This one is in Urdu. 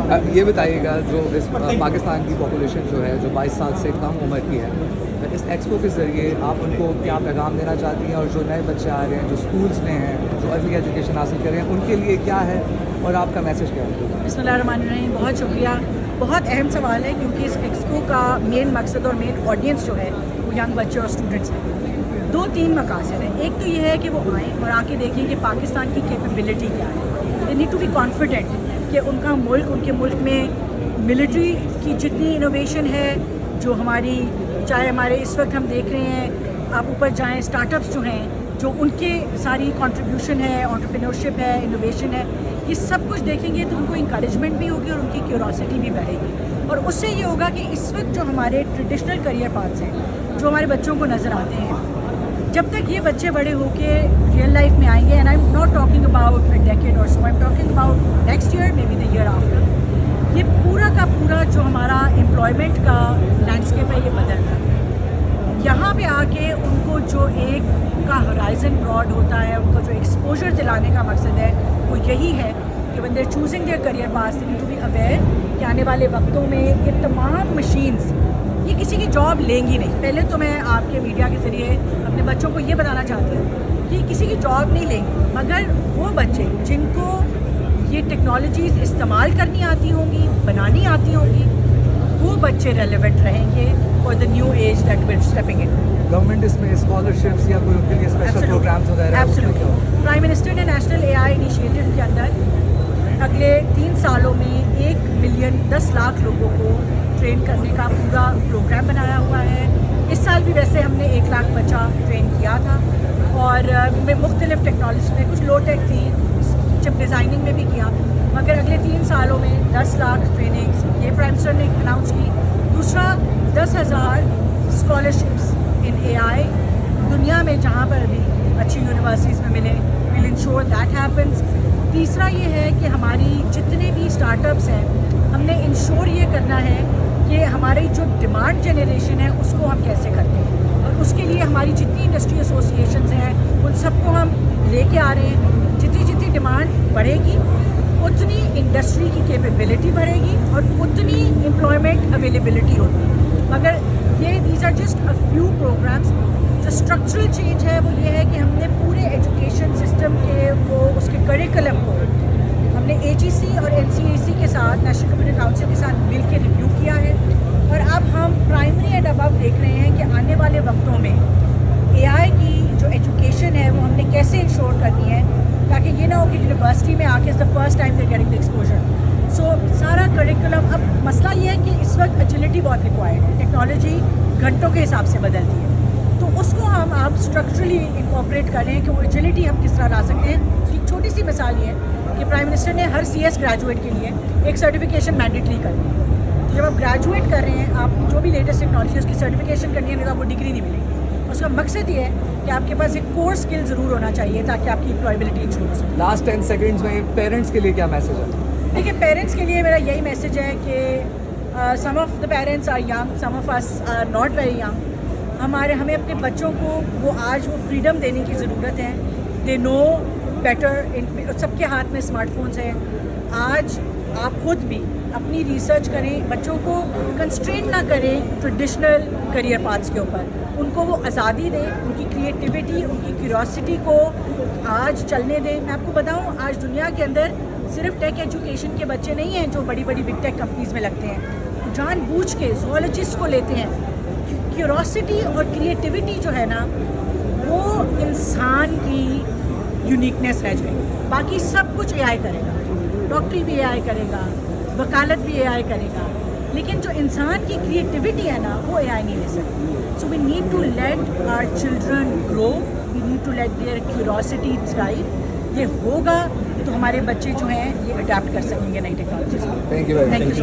یہ بتائیے گا جو اس پاکستان کی پاپولیشن جو ہے جو 22 سال سے کم عمر کی ہے، اس ایکسپو کے ذریعے آپ ان کو کیا پیغام دینا چاہتی ہیں، اور جو نئے بچے آ رہے ہیں جو اسکولز میں ہیں جو ارلی ایجوکیشن حاصل کر رہے ہیں ان کے لیے کیا ہے اور آپ کا میسج کیا ہے؟ بسم اللہ الرحمن الرحیم. بہت شکریہ. بہت اہم سوال ہے کیونکہ اس ایکسپو کا مین مقصد اور مین آڈینس جو ہے وہ ینگ بچے اور اسٹوڈنٹس ہیں. 2-3 مقاصد ہیں. ایک تو یہ ہے کہ وہ آئیں اور آ کے دیکھیں کہ پاکستان کی کیپیبلٹی کیا ہے. They need to be confident کہ ان کا ملک، ان کے ملک میں ملٹری کی جتنی انوویشن ہے، جو ہماری چاہے ہمارے اس وقت ہم دیکھ رہے ہیں، آپ اوپر جائیں اسٹارٹ اپس جو ہیں، جو ان کے ساری کنٹریبیوشن ہے، انٹرپرینورشپ ہے، انوویشن ہے، یہ سب کچھ دیکھیں گے تو ان کو انکریجمنٹ بھی ہوگی اور ان کی کیوروسٹی بھی بڑھے گی. اور اس سے یہ ہوگا کہ اس وقت جو ہمارے ٹریڈیشنل کریئر پاتھس ہیں جو ہمارے بچوں کو نظر آتے ہیں، جب تک یہ بچے بڑے ہو کے ریئل لائف میں آئیں گے، and I am not talking about a decade اور so, I am talking about next year, may be the year after, یہ پورا کا پورا جو ہمارا امپلائمنٹ کا لینڈسکیپ ہے یہ بدل رہا ہے. یہاں پہ آ کے ان کو جو ایک کا ہورائزن براڈ ہوتا ہے، ان کو جو ایکسپوجر دلانے کا مقصد ہے وہ یہی ہے کہ when they're choosing their career path they need to be aware کہ آنے والے وقتوں میں یہ تمام مشینز یہ کسی کی جاب لیں گی نہیں. پہلے تو میں آپ کے میڈیا کے ذریعے اپنے بچوں کو یہ بتانا چاہتی ہوں کہ کسی کی جاب نہیں لیں گی، مگر وہ بچے جن کو یہ ٹیکنالوجیز استعمال کرنی آتی ہوں گی، بنانی آتی ہوں گی، وہ بچے ریلیونٹ رہیں گے for the new age that we're stepping in. Government اس میں اسکالرشپس یا کوئی ان کے لیے اسپیشل پروگرامز وغیرہ؟ ایبسلیوٹلی. پرائم منسٹر نے نیشنل اے آئی انیشیٹو کے اندر اگلے 3 سالوں میں 1 ملین 10 لاکھ لوگوں کو ٹرین کرنے کا پورا پروگرام بنایا ہوا ہے. اس سال بھی ویسے ہم نے 1 لاکھ بچہ ٹرین کیا تھا، اور مختلف ٹیکنالوجی میں کچھ لو ٹیک تھی، چپ ڈیزائننگ میں بھی کیا، مگر اگلے 3 سالوں میں 10 لاکھ ٹریننگس یہ پرائم منسٹر نے اناؤنس کی. دوسرا 10,000 اسکالرشپس ان اے آئی دنیا میں جہاں پر بھی اچھی یونیورسٹیز میں ملے، ول انشور دیٹ ہیپنس. تیسرا یہ ہے کہ ہماری جتنے بھی اسٹارٹ اپس ہیں ہم نے انشور یہ کرنا ہے کہ ہماری جو ڈیمانڈ جنریشن ہے اس کو ہم کیسے کرتے ہیں، اور اس کے لیے ہماری جتنی انڈسٹری ایسوسیشنز ہیں ان سب کو ہم لے کے آ رہے ہیں. جتنی ڈیمانڈ بڑھے گی اتنی انڈسٹری کی کیپیبلٹی بڑھے گی اور اتنی امپلائمنٹ اویلیبلٹی ہوگی. مگر یہ these are just a few programmes. جو اسٹرکچرل چینج ہے وہ یہ ہے کہ ہم نے پورے ایجوکیشن سسٹم کے اس کے کریکلم کو ہم نے AGC اور NCAC کے ساتھ، نیشنل کمیونٹی کاؤنسل کے ساتھ مل کے ریویو کیا ہے. اور اب ہم پرائمری اینڈ ابو دیکھ رہے ہیں کہ آنے والے وقتوں میں AI کی جو ایجوکیشن ہے وہ ہم نے کیسے انشور کرنی ہے تاکہ یہ نہ ہو کہ یونیورسٹی میں آ کے the first time they getting the exposure. So سارا کریکولم، اب مسئلہ یہ ہے کہ اس وقت ایجلٹی بہت ریکوائرڈ ہے، ٹیکنالوجی گھنٹوں کے حساب سے بدلتی ہے، تو اس کو ہم آپ اسٹرکچرلی انکارپوریٹ کر رہے ہیں کہ وہ ایجلٹی ہم کس طرح لا سکتے ہیں. ایک چھوٹی سی مثال یہ ہے کہ پرائم منسٹر نے ہر CS گریجویٹ کے لیے ایک سرٹیفکیشن مینڈیٹری کر دی. تو جب آپ گریجویٹ کر رہے ہیں، آپ جو بھی لیٹسٹ ٹیکنالوجی ہے اس کی سرٹیفکیشن کرنی ہے، نہیں تو آپ کو ڈگری نہیں ملے گی. اس کا مقصد یہ ہے کہ آپ کے پاس ایک کور اسکل ضرور ہونا چاہیے تاکہ آپ کی امپلائبلٹی انشور ہو سکے. لاسٹ 10 سیکنڈز میں پیرنٹس کے لیے کیا میسج ہے؟ دیکھیے، پیرنٹس کے لیے میرا یہی میسج ہے کہ some of the parents are young, some of us are not very young. ہمیں اپنے بچوں کو آج وہ فریڈم دینے کی ضرورت ہے. دے نو بیٹر. سب کے ہاتھ میں اسمارٹ فونس ہیں. آج آپ خود بھی اپنی ریسرچ کریں، بچوں کو کنسٹرین نہ کریں ٹریڈیشنل کریئر پاتھس کے اوپر. ان کو وہ آزادی دیں، ان کی کریٹیوٹی، ان کی کیوریوسٹی کو آج چلنے دیں. میں آپ کو بتاؤں، آج دنیا کے اندر صرف ٹیک ایجوکیشن کے بچے نہیں ہیں جو بڑی بڑی بگ ٹیک کمپنیز میں لگتے ہیں. جان بوجھ کے زوالوجسٹ کو لیتے ہیں. کیوریوسٹی اور کریٹیوٹی جو ہے نا وہ انسان کی یونیکنیس رہ جائے گی. باقی سب کچھ AI کرے گا، ڈاکٹری بھی AI کرے گا، وکالت بھی AI کرے گا، لیکن جو انسان کی کریٹیوٹی ہے نا وہ AI نہیں لے سکتی. So we need to let our children grow, we need to let their curiosity thrive. یہ ہوگا تو ہمارے بچے جو ہیں یہ اڈیپٹ کر سکیں گے نئی ٹیکنالوجیز کو. Thank you.